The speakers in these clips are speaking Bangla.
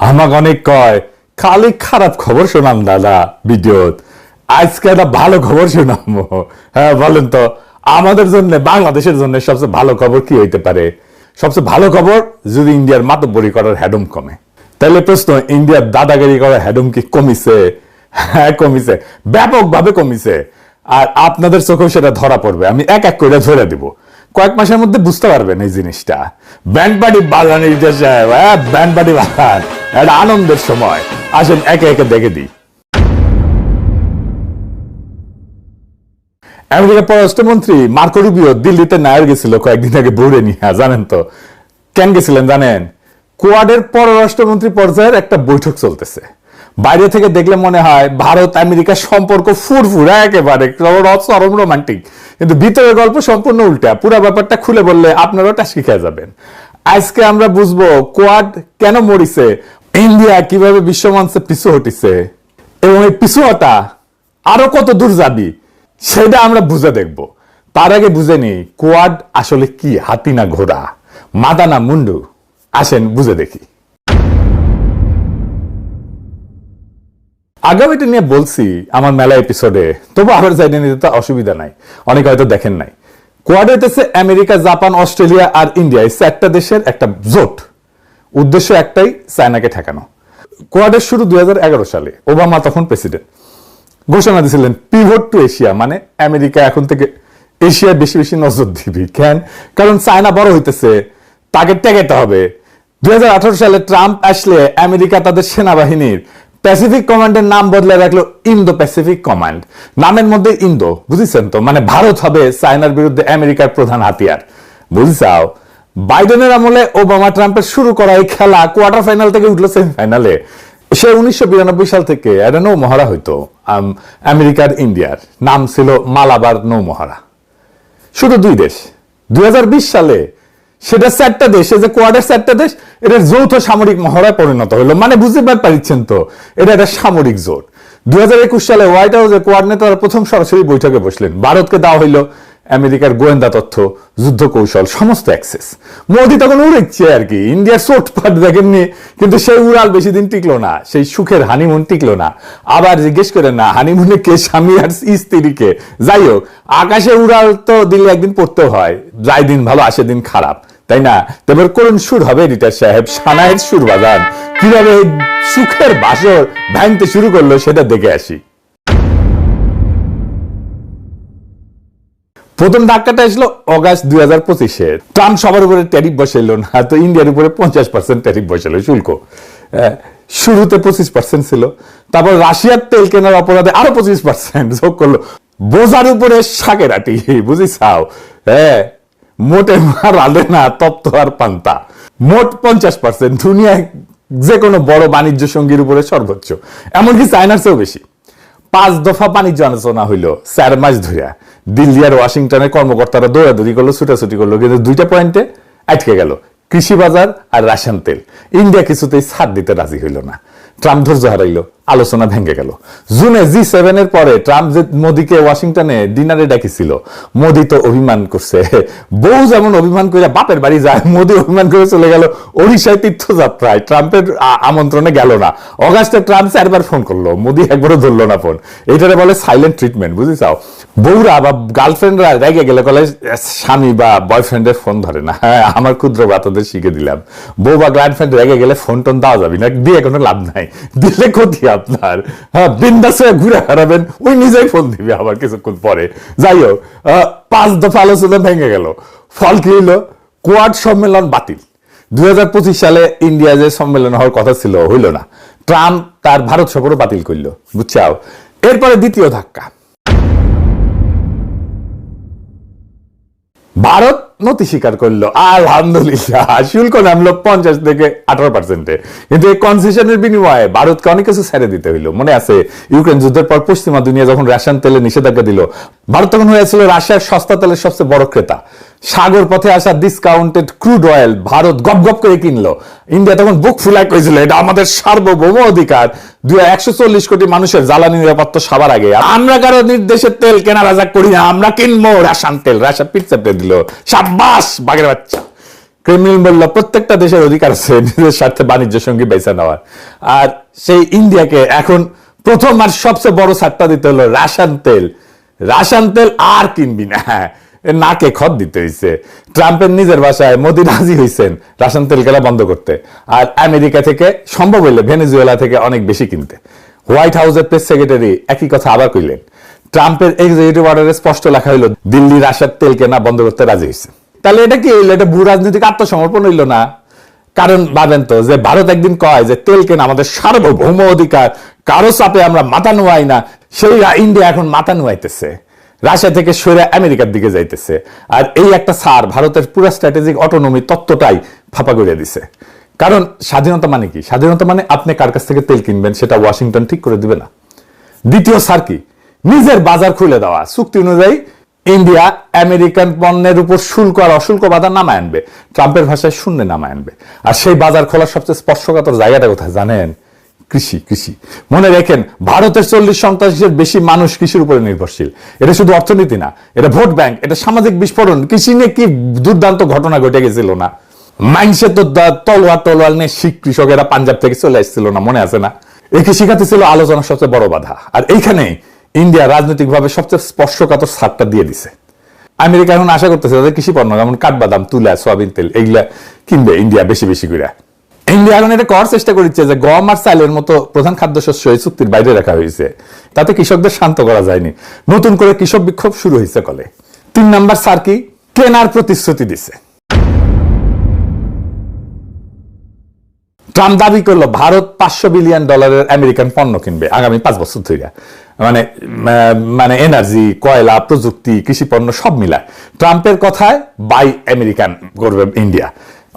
আমাকে অনেক কয় খালি খারাপ খবর শোনান দাদা ভিডিওত, আজকে একটা ভালো খবর শোনাবো। হ্যাঁ বলেন তো, আমাদের জন্য বাংলাদেশের জন্য সবচেয়ে ভালো খবর কি হইতে পারে? সবচেয়ে ভালো খবর যদি ইন্ডিয়ার মাতব্বরি করার হ্যাডম কমে। তাহলে প্রশ্ন, ইন্ডিয়ার দাদাগিরি করার হ্যাডম কি কমিছে? হ্যাঁ কমিছে, ব্যাপকভাবে কমিছে। আর আপনাদের চোখেও সেটা ধরা পড়বে, আমি এক এক করে ধরে দিব। কয়েক মাসের মধ্যে বুঝতে পারবেন এই জিনিসটা। ব্যান্ড পার্টি বাজান সাহেব, ব্যান্ড পার্টি বাজান, একটা আনন্দের সময়। আসেন একে একে দেখে দিই। আমেরিকার পররাষ্ট্রমন্ত্রী মার্কো রুবিও দিল্লিতে নায়ার গেছিল কয়েকদিন আগে বউরে নিয়ে। জানেন তো কেন গেছিলেন? জানেন, কোয়াডের পররাষ্ট্রমন্ত্রী পর্যায়ের একটা বৈঠক চলতেছে। বাইরে থেকে দেখলে মনে হয় ভারত আমেরিকার সম্পর্ক ফুরফুরা একেবারে চরম রোমান্টিক, কিন্তু ভিতরের গল্প সম্পূর্ণ উল্টা। পুরো ব্যাপারটা খুলে বললে আপনারাও টাস্কি খেয়ে যাবেন। আজকে আমরা বুঝবো কোয়াড কেন মরিছে, ইন্ডিয়া কিভাবে বিশ্বমঞ্চে পিছু হটিছে, এবং এই পিছু হটা আরো কত দূর যাবি সেটা আমরা বুঝে দেখব। তার আগে বুঝে নিই কোয়াড আসলে কি, হাতি না ঘোড়া, মাদা না মুন্ডু। আসেন বুঝে দেখি। আগামীটা নিয়ে বলছি আমার মেলা এপিসোডে, তবু আবার যাই নিতে তো অসুবিধা নাই, অনেকে হয়তো দেখেন নাই। কোয়াড হইতেছে আমেরিকা, জাপান, অস্ট্রেলিয়া আর ইন্ডিয়া, এই চারটা দেশের একটা জোট। উদ্দেশ্য একটাই, চায়নাকে ঠেকানো। কোয়াডের শুরু 2011 সালে, ওবামা তখন প্রেসিডেন্ট। ঘোষণা দিয়েছিলেন পিভট টু এশিয়া, মানে আমেরিকা এখন থেকে এশিয়ায় বেশি বেশি নজর দিবি। কেন? কারণ চায়না বড় হইতেছে, তাকে টেকাতে হবে। 2018 সালে ট্রাম্প আসলে আমেরিকা তাদের সেনাবাহিনীর প্যাসিফিক কমান্ডের নাম বদলে রাখলো ইন্দো প্যাসিফিক কমান্ড। নামের মধ্যে ইন্দো, বুঝেছেন তো, মানে ভারত হবে চায়নার বিরুদ্ধে আমেরিকার প্রধান হাতিয়ার। বুঝছাও? বাইডেনের আমলে ওবামা ট্রাম্পের শুরু করা এই খেলা কোয়ার্টার ফাইনাল থেকে উঠলো সেমিফাইনালে। সে 1992 সাল থেকে একটা নৌমহারা হইতো আমেরিকার ইন্ডিয়ার, নাম ছিল মালাবার নৌমহারা। শুধু দুই দেশ। 2020 সালে সেটা চারটা দেশ, যে কোয়াডের চারটা দেশ, এটার যৌথ সামরিক মহড়ায় পরিণত হলো। মানে বুঝতে পারছেন তো, এটা একটা সামরিক জোট। 2021 সালে হোয়াইট হাউসে কোয়াড নেতারা প্রথম সরাসরি বৈঠকে বসলেন। ভারতকে দেওয়া হইল আমেরিকার গোয়েন্দা তথ্য, যুদ্ধ কৌশল, সমস্ত অ্যাক্সেস। মোদি তখন উড়েছে আর কি, ইন্ডিয়ার চোটপাট দেখেননি, কিন্তু সেই উড়াল বেশি দিন টিকলো না, সেই সুখের হানিমুন টিকলো না। আবার জিজ্ঞেস করেন না হানিমুনে কে স্বামী আর স্ত্রীকে। যাই হোক, আকাশে উড়াল তো দিলে একদিন পড়তেও হয়, যাই দিন ভালো আসে দিন খারাপ, তাই না? তবে করুন সুর হবে এডিটর সাহেব, সানায়ের সুর বাজান কিভাবে সুখের বাসর ভাঙতে শুরু করলো সেটা দেখে আসি। প্রথম ধাক্কাটা আসলো অগাস্ট 2025-এ। ট্রাম্প সবার উপরে ট্যারিফ বসাইল না, তো ইন্ডিয়ার উপরে 50% ট্যারিফ বসাইল, শুল্ক। শুরুতে 25% ছিল, তারপর রাশিয়ার তেল কেনার অপরাধে আরো 25% যোগ করলো। বোঝার উপরে শাকের আটি, বুঝিছাও? হ্যাঁ, মোটে মার আলে না তপ্ত আর পান্তা। মোট 50%, দুনিয়ায় যে কোনো বড় বাণিজ্য সঙ্গীর উপরে সর্বোচ্চ, এমনকি চায়নার চেয়েও বেশি। 5 দফা বাণিজ্য আলোচনা হইলো 4 মাস ধরে। দিল্লি আর ওয়াশিংটনের কর্মকর্তারা দৌড়াদৌড়ি করলো, ছুটাছুটি করলো, কিন্তু দুইটা পয়েন্টে আটকে গেল, কৃষি বাজার আর রাশিয়ান তেল। ইন্ডিয়া কিছুতেই ছাড় দিতে রাজি হইল না। ট্রাম্প ধৈর্য হারাইলো, আলোচনা ভেঙে গেল। জুনে G7 এর পরে ট্রাম্প যে মোদিকে ওয়াশিংটনে ডিনারে ডাকিছিল, মোদি তো অভিমান করছে। বউ যেমন অভিমান করে বাপের বাড়ি যায়, মোদি অভিমান করে চলে গেল ওড়িশায় তীর্থযাত্রায়, ট্রাম্পের আমন্ত্রণে গেল না। অগাস্টে ট্রাম্প 4 বার ফোন করলো, মোদি একবারও ধরলো না ফোন। এটারে বলে সাইলেন্ট ট্রিটমেন্ট, বুঝিছাও? বউরা বা গার্লফ্রেন্ডরা রেগে গেলে বলে স্বামী বা বয়ফ্রেন্ডের ফোন ধরে না। হ্যাঁ, আমার ক্ষুদ্র বাতাদের শিখে দিলাম, বউ বা গার্লফ্রেন্ড রেগে গেলে ফোন টোন দেওয়া যাবে না, দিয়ে কোনো লাভ নাই, দিলে ক্ষতি আপনার। হ্যাঁ, বিন্দাস হয়ে ঘুরে হারাবেন, ওই নিজেই ফোন দিবে আবার কিছুক্ষণ পরে। যাই হোক, 5 দফা আলোচনা ভেঙে গেল। ফল কি হইলো? কোয়াড সম্মেলন বাতিল। 2025 সালে ইন্ডিয়া যে সম্মেলন হওয়ার কথা ছিল, হইল না। ট্রাম্প তার ভারত সফরও বাতিল করলো, বুঝছাও? এরপরে দ্বিতীয় ধাক্কা, ভারত নতি স্বীকার করলো, আলহামদুলিল্লাহ। শুল্ক নামলো 50 থেকে 18%-এ, কিন্তু এই কনসেশনের বিনিময়ে ভারতকে অনেক কিছু ছেড়ে দিতে হইলো। মনে আছে ইউক্রেন যুদ্ধের পর পশ্চিমা দুনিয়া যখন রাশিয়ান তেলে নিষেধাজ্ঞা দিল, ভারত তখন হয়েছিল রাশিয়ার সস্তা তেলের সবচেয়ে বড় ক্রেতা। সাগর পথে আসা ডিসকাউন্টেড ক্রুড অয়েল ভারত গপ গপ করে কিনলো। ইন্ডিয়া তখন বুক ফুলাই কইছিল এটা আমাদের সার্বভৌম অধিকার। 140 কোটি মানুষের জ্বালানি নিরাপত্তা সবার আগে। আমরা কারো নির্দেশের তেল কেনা রাজা করি না, আমরা কিনবো রাশিয়ান তেল। রাশিয়া পিঠ চাপড়ে দিল, সাব্বাস বাঘের বাচ্চা। ক্রেমলিন বলল প্রত্যেকটা দেশের অধিকার আছে নিজের স্বার্থে বাণিজ্য সঙ্গী বেছে নেওয়ার। আর সেই ইন্ডিয়াকে এখন প্রথম আর সবচেয়ে বড় ছাড়টা দিতে হলো রাশিয়ান তেল আর কিনবি না, নাকে খত দিতে হয়েছে। ট্রাম্পের নিজের ভাষায় মোদি রাজি হয়েছেন রাশিয়ান তেল কেনা বন্ধ করতে, আর আমেরিকা থেকে সম্ভব হইলে ভেনেজুয়েলা থেকে অনেক বেশি কিনতে। হোয়াইট হাউসের প্রেস সেক্রেটারি একই কথা আবার কইলেন। ট্রাম্পের এক্সিকিউটিভ অর্ডারে স্পষ্ট লেখা হইল দিল্লি রাশিয়ার তেল কেনা বন্ধ করতে রাজি হয়েছে। তাহলে এটা কি হইলো? এটা ভূ রাজনৈতিক আত্মসমর্পণ হইল না? কারণ ভাবেন তো, যে ভারত একদিন কয় যে তেল কেনা আমাদের সার্বভৌম অধিকার, কারো চাপে আমরা মাথা নুয়াই না, সেই ইন্ডিয়া এখন মাথা নুয়াইতেছে, রাশিয়া থেকে সরে আমেরিকার দিকে যাইতেছে। আর এই একটা সার ভারতের পুরো স্ট্র্যাটেজিক অটোনমি তত্ত্বটাই ফাঁপা করে দিছে। কারণ স্বাধীনতা মানে কি? স্বাধীনতা মানে আপনি কার কাছ থেকে তেল কিনবেন সেটা ওয়াশিংটন ঠিক করে দিবে না। দ্বিতীয় সার কি? নিজের বাজার খুলে দেওয়া। চুক্তি অনুযায়ী ইন্ডিয়া আমেরিকান পণ্যের উপর শুল্ক আর অশুল্ক বাধা নামায় আনবে, ট্রাম্পের ভাষায় শূন্য নামায় আনবে। আর সেই বাজার খোলার সবচেয়ে স্পর্শকাতর জায়গাটা কোথায় জানেন? কৃষি। মনে রেখেন, ভারতের 40% বেশি মানুষ কৃষির উপরে নির্ভরশীল। এটা শুধু অর্থনীতি না, এটা ভোট ব্যাংক, এটা সামাজিক বিস্ফোরণ। কৃষি নিয়ে কি দুর্দান্ত ঘটনা ঘটে গেছিল না? মাইনসে তো তলোয়ার নিয়ে শিখ কৃষকেরা পাঞ্জাব থেকে চলে আসছিল না, মনে আছে না? একে শিখাতে ছিল আলোচনার সবচেয়ে বড় বাধা। আর এইখানে ইন্ডিয়া রাজনৈতিকভাবে সবচেয়ে স্পর্শকাতর ছাড়টা দিয়ে দিছে। আমেরিকা এখন আশা করতেছে তাদের কৃষি পণ্য যেমন কাঠবাদাম, তুলা, সয়াবিন তেল এগুলা কিনবে ইন্ডিয়া বেশি বেশি করে। ইন্ডিয়া এখন এটা করার চেষ্টা করছে যে গম আর চালের মতো প্রধান খাদ্যশস্য এই চুক্তির বাইরে রাখা হয়েছে, তাতে কৃষকদের শান্ত করা যায়নি। নতুন করে কৃষক বিক্ষোভ শুরু হয়েছে কলে। 3 নাম্বার সার কি? কেনার প্রতিশ্রুতি দিছে। ট্রাম্প দাবি করলো ভারত $500 বিলিয়ন আমেরিকান পণ্য কিনবে আগামী 5 বছর ধরে। মানে এনার্জি, কয়লা, প্রযুক্তি, কৃষি পণ্য সব মিলায়। ট্রাম্পের কথায় বাই আমেরিকান করবে ইন্ডিয়া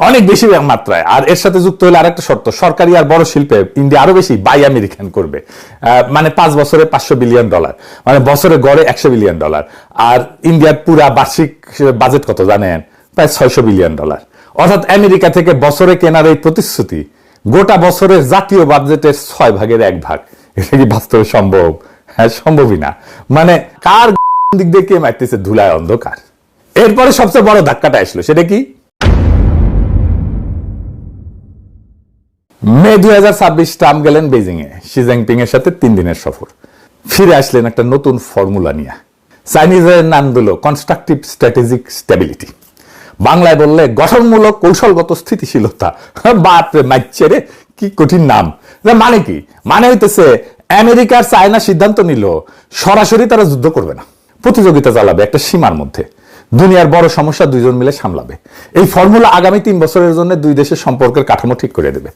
অনেক বেশি মাত্রায়। আর এর সাথে যুক্ত হলে আরেকটা শর্ত, সরকারি আর বড় শিল্পে ইন্ডিয়া আরো বেশি বাই আমেরিকান করবে। মানে 5 বছরে $500 বিলিয়ন, মানে বছরে গড়ে $100 বিলিয়ন। আর ইন্ডিয়ার পুরা বার্ষিক বাজেট কত জানেন? প্রায় $600 বিলিয়ন। অর্থাৎ আমেরিকা থেকে বছরে কেনার এই প্রতিশ্রুতি গোটা বছরের জাতীয় বাজেটের 6/1 এটা কি বাস্তবে সম্ভব? হ্যাঁ, সম্ভবই না। মানে কার দিক দিয়ে কে মারতেছে ধুলায় অন্ধকার। এরপরে সবচেয়ে বড় ধাক্কাটা আসলো, সেটা কি? মে 2026 ট্রাম্প গেলেন বেজিং এ শি জিনপিং এর সাথে 3 দিনের সফর। ফিরে আসলেন একটা নতুন ফর্মুলা নিয়ে। চাইনিজের নাম দিল কনস্ট্রাকটিভ স্ট্র্যাটেজিক স্টেবিলিটি, বাংলায় বললে গঠনমূলক কৌশলগত স্থিতিশীলতা। বাপরে মাইচ্ছে রে, কি কঠিন নাম। মানে কি? মানে হইতেছে আমেরিকার চায়না সিদ্ধান্ত নিল সরাসরি তারা যুদ্ধ করবে না, প্রতিযোগিতা চালাবে একটা সীমার মধ্যে। দুনিয়ার বড় সমস্যা দুইজন মিলে সামলাবে। এই ফর্মুলা আগামী 3 বছরের জন্য দুই দেশের সম্পর্কের কাঠামো ঠিক করে দেবে।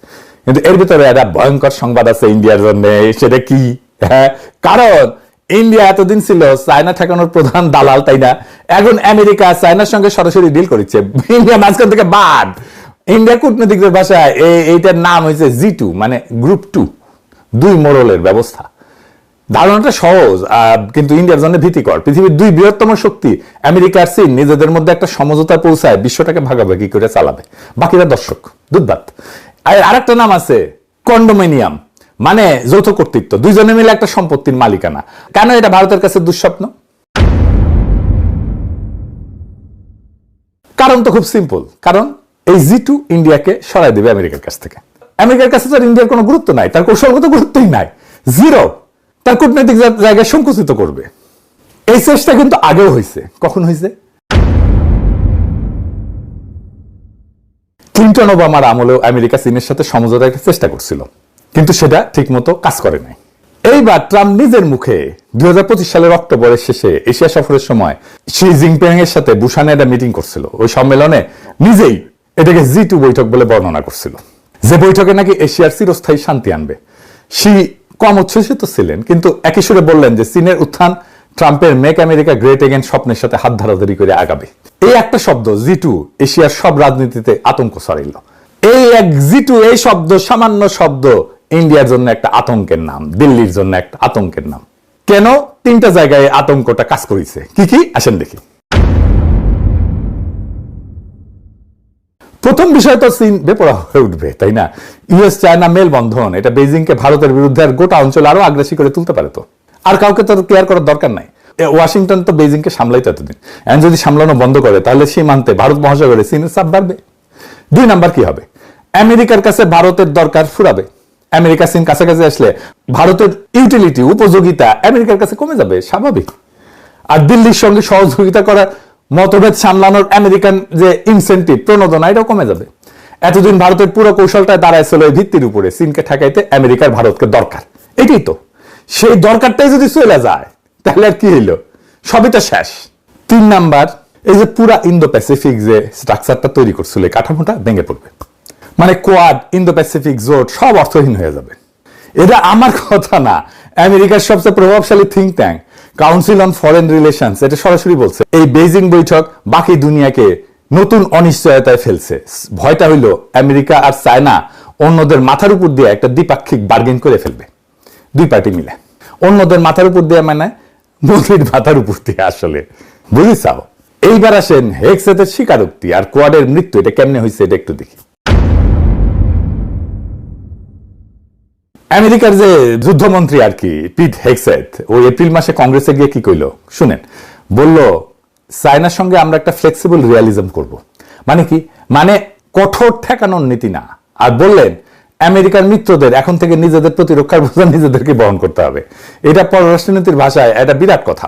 কিন্তু এর ভিতরে একটা ভয়ঙ্কর সংবাদ আছে ইন্ডিয়ার জন্য। সেটা কি? কারণ ইন্ডিয়া এতদিন ছিল চায়না ঠেকানোর প্রধান দালাল, তাই না? এখন আমেরিকা চায়নার সঙ্গে সরাসরি ডিল করেছে, ইন্ডিয়া মাঝখান থেকে বাদ। ইন্ডিয়া কূটনীতিকদের ভাষায় এইটার নাম হয়েছে G2, মানে গ্রুপ 2, 2 মোড়লের ব্যবস্থা। ধারণাটা সহজ, কিন্তু ইন্ডিয়ার জন্য ভীতিকর। পৃথিবীর 2 বৃহত্তম শক্তি আমেরিকা আর চীন নিজেদের মধ্যে একটা সমঝোতা পৌঁছায় বিশ্বটাকে ভাগাভাগি করে চালাবে, বাকিরা দর্শক দুধভাত। আর আরেকটা নাম আছে কন্ডোমিনিয়াম, মানে যৌথ কর্তৃত্ব, দুইজনে মিলে একটা সম্পত্তির মালিকানা। কেন এটা ভারতের কাছে দুঃস্বপ্ন? কারণ তো খুব সিম্পল, কারণ এই G2 ইন্ডিয়াকে সরাই দেবে আমেরিকার কাছ থেকে। আমেরিকার কাছে তো ইন্ডিয়ার কোনো গুরুত্ব নাই, তার কৌশলগত গুরুত্বই নাই, জিরো। তার কূটনৈতিক জায়গায় সংকুচিত করবে। এই চেষ্টা কিন্তু আগেও হয়েছে। কখন হয়েছে? ক্লিন্টন ওবামার আমলেও আমেরিকা চীনের সাথে সমঝোতার চেষ্টা করছিল, কিন্তু সেটা ঠিকমতো কাজ করে নাই। এইবার ট্রাম্প নিজের মুখে 2025 সালের অক্টোবরের শেষে এশিয়া সফরের সময় শি জিনপিং এর সাথে বুসানে একটা মিটিং করছিল। ওই সম্মেলনে নিজেই এটাকে G2 বৈঠক বলে বর্ণনা করছিল, যে বৈঠকে নাকি এশিয়ার চিরস্থায়ী শান্তি আনবে। শি কম উচ্ছ্বসিত ছিলেন, কিন্তু একই সুরে বললেন যে চীনের উত্থান ট্রাম্পের মেক আমেরিকা গ্রেট এগেন স্বপ্নের সাথে হাত ধরাধরি করে আগাবে। এই একটা শব্দ G2 এশিয়ার সব রাজনীতিতে আতঙ্ক ছড়াইল। এই এক G2, এই শব্দ, সামান্য শব্দ ইন্ডিয়ার জন্য একটা আতঙ্কের নাম, দিল্লির জন্য একটা আতঙ্কের নাম। কেন? 3টা জায়গায় আতঙ্কটা কাজ করেছে। কি কি? আসেন দেখি। প্রথম বিষয় তো চীন বেপরোয়া হয়ে উঠবে, তাই না? ইউএস চায়না মেলবন্ধন এটা বেজিংকে ভারতের বিরুদ্ধে আর গোটা অঞ্চল আরো আগ্রাসী করে তুলতে পারে। তো আর কাউকে তো কেয়ার করার দরকার নাই। ওয়াশিংটন তো বেজিংকে সামলাইতে এতদিন, এখন যদি সামলানো বন্ধ করে তাহলে সীমান্তে ভারত মহাসাগরে চীনের চাপ বাড়বে। দুই নাম্বার কি হবে, আমেরিকার কাছে ভারতের দরকার ফুরাবে। আমেরিকা চীন কাছাকাছি আসলে ভারতের ইউটিলিটি উপযোগিতা আমেরিকার কাছে কমে যাবে, স্বাভাবিক। আর দিল্লির সঙ্গে সহযোগিতা করার মতভেদ সামলানোর আমেরিকান যে ইনসেন্টিভ প্রণোদনা এটাও কমে যাবে। এতদিন ভারতের পুরো কৌশলটা দাঁড়াইছিল এই ভিত্তির উপরে, চীনকে ঠেকাইতে আমেরিকার ভারতকে দরকার, এটাই তো। সেই দরকারটাই যদি চলে যায় তাহলে আর কি হইলো, সবই তো শেষ। তিন নাম্বার, এই যে পুরা ইন্দো প্যাসিফিক যে স্ট্রাকচারটা তৈরি করছিল এই কাঠামোটা ভেঙে পড়বে, মানে কোয়াড, ইন্দো প্যাসিফিক জোট সব অর্থহীন হয়ে যাবে। এটা আমার কথা না, আমেরিকার সবচেয়ে প্রভাবশালী think tank council on foreign relations এটা সরাসরি বলছে এই বেজিং বৈঠক বাকি দুনিয়াকে নতুন অনিশ্চয়তায় ফেলছে। ভয়টা হইল আমেরিকা আর চায়না অন্যদের মাথার উপর দিয়ে একটা দ্বিপাক্ষিক বার্গেন করে ফেলবে, দুই পার্টি মিলে। অন্যদের মাথার উপর দিয়ে মানে মোদির মাথার উপর দিয়ে, আসলে বুঝিছাও। এইবার আসেন হেক্সেটের স্বীকারোক্তি আর কোয়াডের মৃত্যু, এটা কেমনে হয়েছে এটা একটু দেখি। আমেরিকার যে যুদ্ধমন্ত্রী আর কি পিট হেক্সেট, ওই এপ্রিল মাসে কংগ্রেসে গিয়ে কি কইল শুনেন, বলল চায়নার সঙ্গে আমরা একটা ফ্লেক্সিবল রিয়ালিজম করব। মানে কি, মানে কঠোর ঠেকানোর নীতি না। আর বললেন আমেরিকার মিত্রদের এখন থেকে নিজেদের প্রতিরক্ষার বোঝা নিজেদেরকে বহন করতে হবে। এটা পররাষ্ট্রনীতির ভাষায় এটা বিরাট কথা।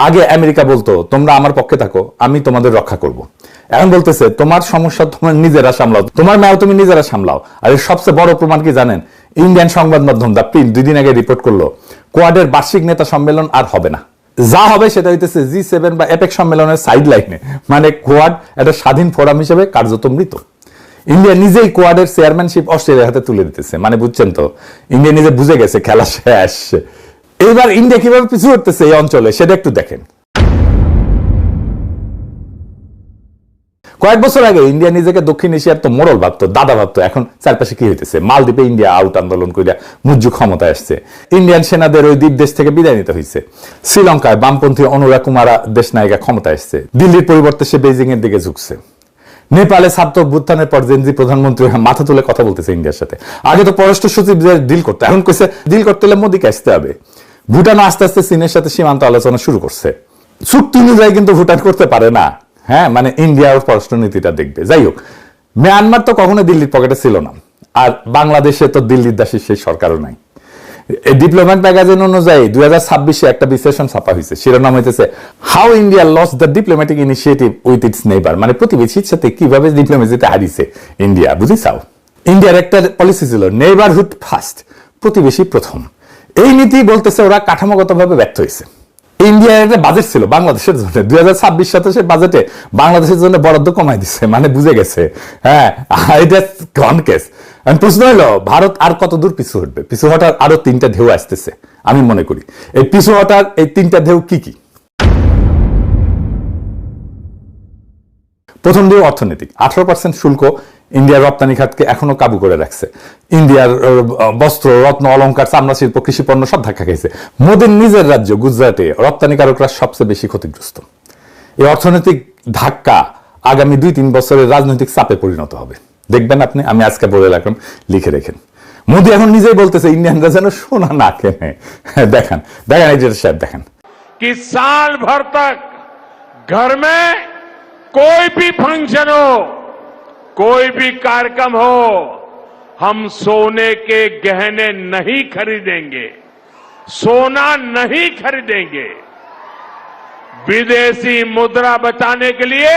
আগে আমেরিকা বলতো তোমরা আমার পক্ষে থাকো, আমি তোমাদের রক্ষা করব। এখন বলতেছে তোমার সমস্যা তোমার নিজেরা সামলাও, তোমার ম্যাও তুমি নিজেরা সামলাও। আর এর সবচেয়ে বড় প্রমাণ কি জানেন, ইন্ডিয়ান সংবাদ মাধ্যম দ্য প্রিন্ট 2 দিন আগে রিপোর্ট করলো কোয়াডের বার্ষিক নেতা সম্মেলন আর হবে না। যা হবে সেটা হইতেছে G7 বা এপেক সম্মেলনের সাইড লাইনে, মানে কোয়াড একটা স্বাধীন ফোরাম হিসেবে কার্যত মৃত। ইন্ডিয়া নিজেই কোয়াডের চেয়ারম্যানশিপ অস্ট্রেলিয়ার হাতে তুলে দিতেছে, মানে বুঝছেন তো, ইন্ডিয়া নিজে বুঝে গেছে খেলা শেষ। এইবার ইন্ডিয়া কিভাবে পিছু হতেছে এই অঞ্চলে সেটা একটু দেখেন। কয়েক বছর আগে ইন্ডিয়া নিজেকে দক্ষিণ এশিয়ার তো মোড়ল ভাবতো, দাদা ভাবতো। এখন চারপাশে কি হইতেছে, মালদ্বীপে ইন্ডিয়া আউট আন্দোলন করিয়া মুজ্জু ক্ষমতায় আসছে, ইন্ডিয়ান সেনাদের ওই দ্বীপ দেশ থেকে বিদায় নিতে হয়েছে। শ্রীলঙ্কায় বামপন্থী অনুরা কুমারা দেশ নায়িকা ক্ষমতায় আসছে, দিল্লির পরিবর্তে সে বেজিং এর দিকে ঝুঁকছে। নেপালে ছাত্র অভ্যুত্থানের পর জেনজি প্রধানমন্ত্রী মাথা তুলে কথা বলতেছে ইন্ডিয়ার সাথে। আগে তো পররাষ্ট্র সচিব ডিল করতে, এখন কইছে ডিল করতে হলে মোদিকে আসতে হবে। ভুটান আস্তে আস্তে চীনের সাথে সীমান্ত আলোচনা শুরু করছে। চুক্তি অনুযায়ী কিন্তু ভুটান করতে পারে না, হ্যাঁ, মানে ইন্ডিয়ার পররাষ্ট্রনীতিটা দেখবে। যাই হোক, মিয়ানমার তো কখনো দিল্লির পকেটে ছিল না, আর বাংলাদেশে তো দিল্লির দাসী সেই সরকারও নাই। এই ডিপ্লোম্যাট ম্যাগাজিন অনুযায়ী 2026-এ একটা বিশ্লেষণ ছাপা হয়েছে, শিরোনাম হইতেছে how India lost the diplomatic initiative with its neighbour, মানে প্রতিবেশীর সাথে কিভাবে ডিপ্লোমেসিতে হারিয়েছে ইন্ডিয়া, বুঝিছাও। ইন্ডিয়ার একটা পলিসি ছিল নেইবারহুড ফার্স্ট, প্রতিবেশী প্রথম। এই নীতি বলতেছে ওরা কাঠামোগতভাবে ব্যর্থ হয়েছে। ইন্ডিয়ার একটা বাজেট ছিল বাংলাদেশের জন্য, 2026-27 বাজেটে বাংলাদেশের জন্য বরাদ্দ কমাই দিচ্ছে, মানে বুঝে গেছে, হ্যাঁ এটা গন কেস। প্রশ্ন হলো ভারত আর কত দূর পিছু হটবে? পিছু হটার আরো 3টা ঢেউ আসতেছে আমি মনে করি। এই পিছু হটার এই 3টা ঢেউ কি কি? প্রথম ঢেউ অর্থনৈতিক। 18% শুল্ক ইন্ডিয়ার রপ্তানি খাতকে এখনো কাবু করে রাখছে। ইন্ডিয়ার বস্ত্র, রত্ন, অলংকার, চামড়া শিল্প, কৃষি পণ্য সব ধাক্কা খাইছে। মোদীর নিজের রাজ্য গুজরাটে রপ্তানিকারকরা সবচেয়ে বেশি ক্ষতিগ্রস্ত। এই অর্থনৈতিক ধাক্কা আগামী 2-3 বছরের রাজনৈতিক চাপে পরিণত হবে, দেখবেন আপনি। আমি আজকে বলে রাখলাম, লিখে রেখেন। মোদী এখন নিজেই বলতেছে ইন্ডিয়ানরা যেন সোনা না কেনে। দেখেন দেখেন এই যে সাহেব দেখেন कि साल भर तक घर में कोई भी फंक्शन हो, कोई भी कार्यक्रम हो, हम सोने के गहने नहीं खरीदेंगे, सोना नहीं खरीदेंगे। विदेशी मुद्रा बचाने के लिए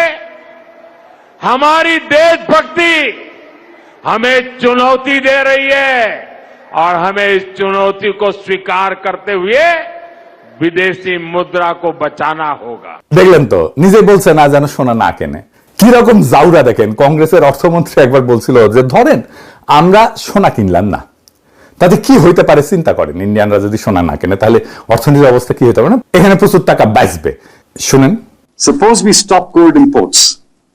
हमारी देशभक्ति हमें चुनौती दे रही है और हमें इस चुनौती को स्वीकार करते हुए विदेशी मुद्रा को बचाना होगा। দেখলেন তো, নিজে বলছে না যেন সোনা না কেনে। কি রকম জাউরা দেখেন। কংগ্রেসের অর্থমন্ত্রী একবার বলছিল যে ধরেন আমরা সোনা কিনলাম না, তাতে কি হইতে পারে চিন্তা করেন। ইন্ডিয়ানরা যদি সোনা না কেনে তাহলে অর্থনীতির অবস্থা কি হতে পারে না, এখানে প্রচুর টাকা বাঁচবে। শুনেন, suppose we stop gold imports,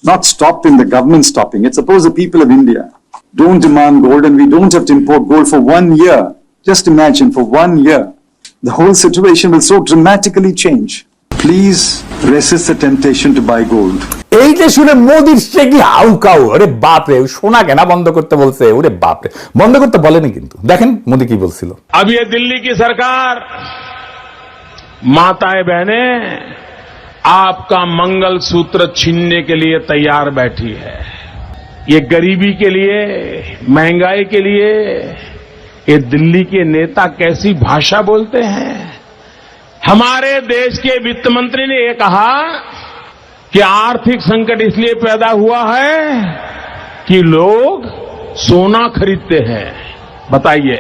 not stop in the government stopping it. Suppose the people of India don't demand gold and we don't have to import gold for 1 year. Just imagine, for 1 year, the whole situation will so dramatically change. Please resist the temptation to buy gold. এইটা শুনে মোদির সে কি হাউকাউ, আরে বাপরে, সোনা কেনা বন্ধ করতে বলছে, ওরে বাপরে, বন্ধ করতে বলেনি কিন্তু। দেখেন মোদি কি বলছিল। अब ये दिल्ली की सरकार, माताएं बहनें, आपका मंगल सूत्र छीनने के लिए तैयार बैठी है। ये गरीबी के लिए, महंगाई के लिए ये दिल्ली के नेता कैसी भाषा बोलते हैं। हमारे देश के वित्त मंत्री ने ये कहा कि आर्थिक संकट इसलिए पैदा हुआ है कि लोग सोना खरीदते हैं। बताइए,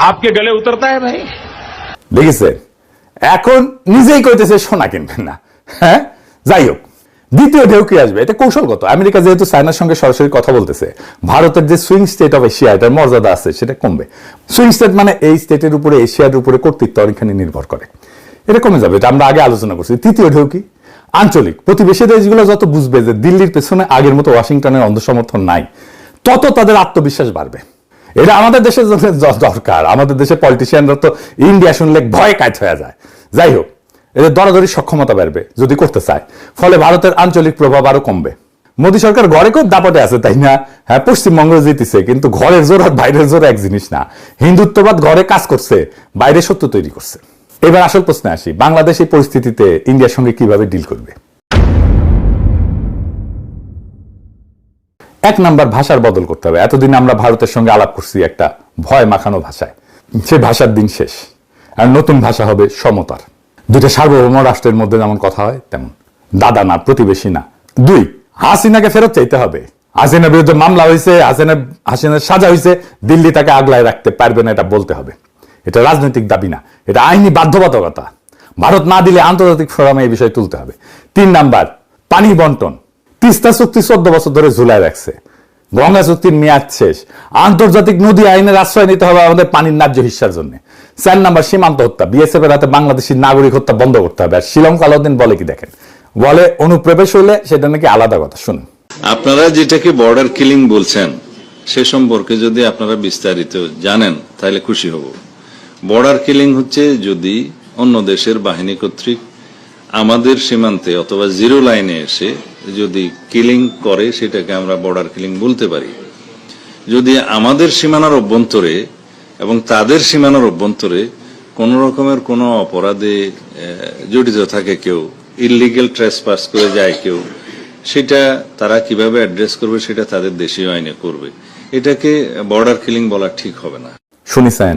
आपके गले उतरता है भाई? দেখেছেন, এখন নিজেই কইতেছে সোনা কিনবেন না। হ্যাঁ, যাই হোক, দ্বিতীয় ঢেউ কি আসবে এটা কৌশলগত। আমেরিকা যেহেতু চায়নার সঙ্গে সরাসরি কথা বলতেছে, ভারতের যে সুইং স্টেট অফ এশিয়া এটার মর্যাদা আছে সেটা কমবে। সুইং স্টেট মানে এই স্টেটের উপরে এশিয়ার উপরে কর্তৃত্ব অনেকখানি নির্ভর করে, এটা কমে যাবে। এটা আমরা আগে আলোচনা করছি। তৃতীয় ঢেউ কি? আঞ্চলিক প্রতিবেশী দেশগুলো যত বুঝবে যে দিল্লির পেছনে আগের মতো ওয়াশিংটনের অন্ধ সমর্থন নাই, তত তাদের আত্মবিশ্বাস বাড়বে। এটা আমাদের দেশের জন্য দরকার। আমাদের দেশের পলিটিশিয়ানরা তো ইন্ডিয়া শুনলে ভয় কাজ হয়ে যায়। যাই হোক, এদের দরাদরি সক্ষমতা বাড়বে যদি করতে চায়, ফলে ভারতের আঞ্চলিক প্রভাব আরো কমবে। মোদী সরকার ঘরে খুব দাপটে আছে, তাই না? হ্যাঁ, পশ্চিমবঙ্গ জিতেছে, কিন্তু ঘরের জোর আর বাইরের জোর এক জিনিস না। হিন্দুত্ববাদ ঘরে কাজ করছে, বাইরে সত্য তৈরি করছে। এবার আসল প্রশ্নে আসি, বাংলাদেশ এই পরিস্থিতিতে ইন্ডিয়ার সঙ্গে কিভাবে ডিল করবে? এক নাম্বার, ভাষার বদল করতে হবে। এতদিন আমরা ভারতের সঙ্গে আলাপ করছি একটা ভয় মাখানো ভাষায়, সে ভাষার দিন শেষ। আর নতুন ভাষা হবে সমতার। দুইটা সার্বভৌম রাষ্ট্রের মধ্যে যেমন কথা হয় তেমন, দাদা না, প্রতিবেশী না। দুই, হাসিনাকে ফেরত চাইতে হবে। হাসিনার বিরুদ্ধে মামলা হয়েছে, হাসিনার সাজা হয়েছে, দিল্লি তাকে আগলায় রাখতে পারবে না, এটা বলতে হবে। এটা রাজনৈতিক দাবি না, এটা আইনি বাধ্যবাধকতা। ভারত না দিলে আন্তর্জাতিক ফোরামে এই বিষয় তুলতে হবে। তিন নাম্বার, পানি বন্টন। তিস্তা চুক্তি 14 বছর ধরে ঝুলায় রাখছে, গঙ্গা চুক্তির মেয়াদ শেষ। আন্তর্জাতিক নদী আইনের আশ্রয় নিতে হবে আমাদের পানির ন্যায্য হিস্যার জন্য। 4 নাম্বার, সীমান্ত হত্যা। বিএসএফ এর হাতে বাংলাদেশি নাগরিক হত্যা বন্ধ করতে হবে। আর শ্রীলঙ্কা আলাউদ্দিন বলে কি দেখেন, বলে অনুপ্রবেশ হইলে সেটা নাকি আলাদা কথা। শুনুন, আপনারা যেটাকে বর্ডার কিলিং বলছেন সে সম্পর্কে যদি আপনারা বিস্তারিত জানেন তাহলে খুশি হব। বর্ডার কিলিং হচ্ছে যদি অন্য দেশের বাহিনী কর্তৃক আমাদের সীমান্তে অথবা জিরো লাইনে এসে যদি কিলিং করে, সেটাকে আমরা বর্ডার কিলিং বলতে পারি। যদি আমাদের সীমানার অভ্যন্তরে এবং তাদের সীমানার অভ্যন্তরে কোন রকমের কোনো অপরাধে জড়িত থাকে কেউ, ইললিগ্যাল ট্রেসপাস করে যায় কেউ, সেটা তারা কিভাবে অ্যাড্রেস করবে সেটা তাদের দেশীয় আইনে করবে। এটাকে বর্ডার কিলিং বলা ঠিক হবে না। শুনিছেন,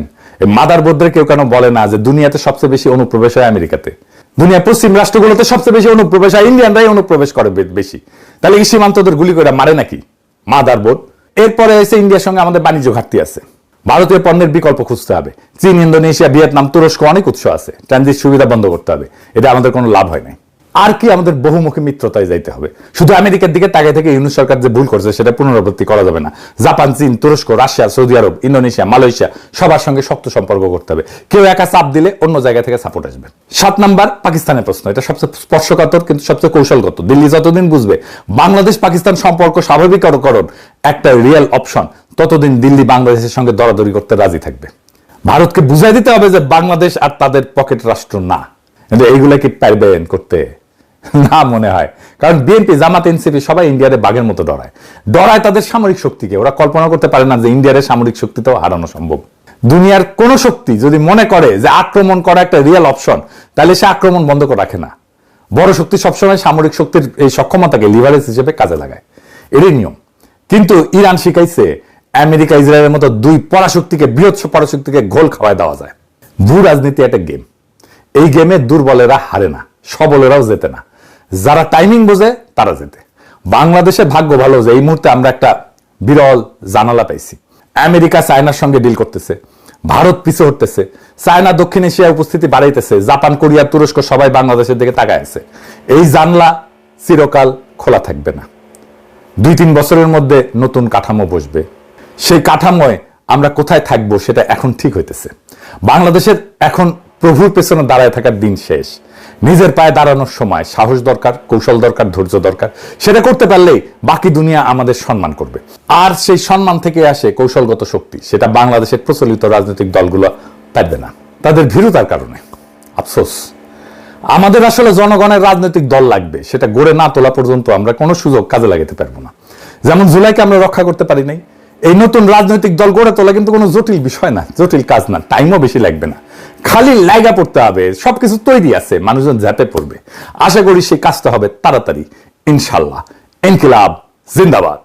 মাদার বোর্ডের কেউ কেন বলে না যে দুনিয়াতে সবচেয়ে বেশি অনুপ্রবেশ হয় আমেরিকাতে? দুনিয়ার পশ্চিম রাষ্ট্রগুলোতে সবচেয়ে বেশি অনুপ্রবেশ হয়, ইন্ডিয়ানরাই অনুপ্রবেশ করে বেশি। তাহলে এই সীমান্তদের গুলি করে মারে নাকি মাদার বোর্ড? এরপরে এসে ইন্ডিয়ার সঙ্গে আমাদের বাণিজ্য ঘাটতি আছে, ভারতীয় পণ্যের বিকল্প খুঁজতে হবে। চীন, ইন্দোনেশিয়া, ভিয়েতনাম, তুরস্ক অনেক উৎস আছে, ট্রানজিট সুবিধা বন্ধ করতে হবে। এটা আমাদের কোনো লাভ হয় নাই। আর কি, আমাদের বহুমুখী মিত্রতায় যাইতে হবে। শুধু আমেরিকার দিকে তাকিয়ে থেকে ইউনুস সরকার যে ভুল করছে সেটা পুনরাবৃত্তি করা যাবে না। জাপান, চীন, তুরস্ক, রাশিয়া, সৌদি আরব, ইন্দোনেশিয়া, মালয়েশিয়া সবার সঙ্গে শক্ত সম্পর্ক করতে হবে। কেউ একা চাপ দিলে অন্য জায়গা থেকে সাপোর্ট আসবে। 7 নাম্বার, পাকিস্তানের প্রশ্ন। এটা সবচেয়ে স্পর্শকাতর কিন্তু সবচেয়ে কৌশলগত। দিল্লি যতদিন বুঝবে বাংলাদেশ পাকিস্তান সম্পর্ক স্বাভাবিককরণ একটা রিয়েল অপশন, ততদিন দিল্লি বাংলাদেশের সঙ্গে দরাদরি করতে রাজি থাকবে। ভারতকে বুঝাই দিতে হবে যে বাংলাদেশ আর তাদের পকেট রাষ্ট্র না। কিন্তু এইগুলা কি পারবেন করতে? না মনে হয়। কারণ বিএনপি, জামাত, এনসিপি সবাই ইন্ডিয়ারে বাঘের মতো ডরায় তাদের সামরিক শক্তিকে। ওরা কল্পনা করতে পারে না যে ইন্ডিয়ার সামরিক শক্তিতেও হারানো সম্ভব। দুনিয়ার কোন শক্তি যদি মনে করে যে আক্রমণ করা একটা রিয়েল অপশন, তাহলে সে আক্রমণ বন্ধ করে রাখে না। বড় শক্তি সবসময় সামরিক শক্তির এই সক্ষমতাকে লিভারেজ হিসেবে কাজে লাগায়, এরই নিয়ম। কিন্তু ইরান শিখাইছে আমেরিকা, ইসরায়েলের মতো দুই পরাশক্তিকে, বৃহৎ পরাশক্তিকে ঘোল খাওয়ায় দেওয়া যায়। ভূ রাজনীতি একটা গেম। এই গেমে দুর্বলেরা হারে না, সবলেরাও জেতে না। যারা টাইমিং বোঝে তারা জেতে। বাংলাদেশের ভাগ্য ভালো যে এই মুহূর্তে আমরা একটা বিরল জানালা পাইছি। আমেরিকা চায়নার সঙ্গে ডিল করতেছে, ভারত পিছু হটতেছে, চায়না দক্ষিণ এশিয়ায় উপস্থিতি বাড়াইতেছে, জাপান, কোরিয়া, তুরস্ক সবাই বাংলাদেশের দিকে তাকায় আছে। এই জানলা চিরকাল খোলা থাকবে না। 2-3 বছরের মধ্যে নতুন কাঠামো বসবে। সেই কাঠামোয় আমরা কোথায় থাকবো সেটা এখন ঠিক হইতেছে। বাংলাদেশের এখন প্রভুর পেছনে দাঁড়ায় থাকার দিন শেষ। নিজের পায়ে দাঁড়ানোর সময় সাহস দরকার, কৌশল দরকার, ধৈর্য দরকার। সেটা করতে পারলেই বাকি দুনিয়া আমাদের সম্মান করবে। আর সেই সম্মান থেকে আসে কৌশলগত শক্তি। সেটা বাংলাদেশের প্রচলিত রাজনৈতিক দলগুলো পারবে না, তাদের ভীরুতার কারণে। আফসোস, আমাদের আসলে জনগণের রাজনৈতিক দল লাগবে। সেটা গড়ে না তোলা পর্যন্ত আমরা কোনো সুযোগ কাজে লাগাতে পারবো না। যেমন জুলাইকে আমরা রক্ষা করতে পারি নাই, এই নতুন রাজনৈতিক দল গড়ে তোলা কিন্তু কোনো জটিল বিষয় না, জটিল কাজ না, টাইমও বেশি লাগবে না। খালি লাইগা পড়তে হবে, সবকিছু তৈরি আছে, মানুষজন ঝাঁপে পড়বে। আশা করি সেই কাজটা হবে তাড়াতাড়ি, ইনশাল্লাহ। ইনকিলাব জিন্দাবাদ।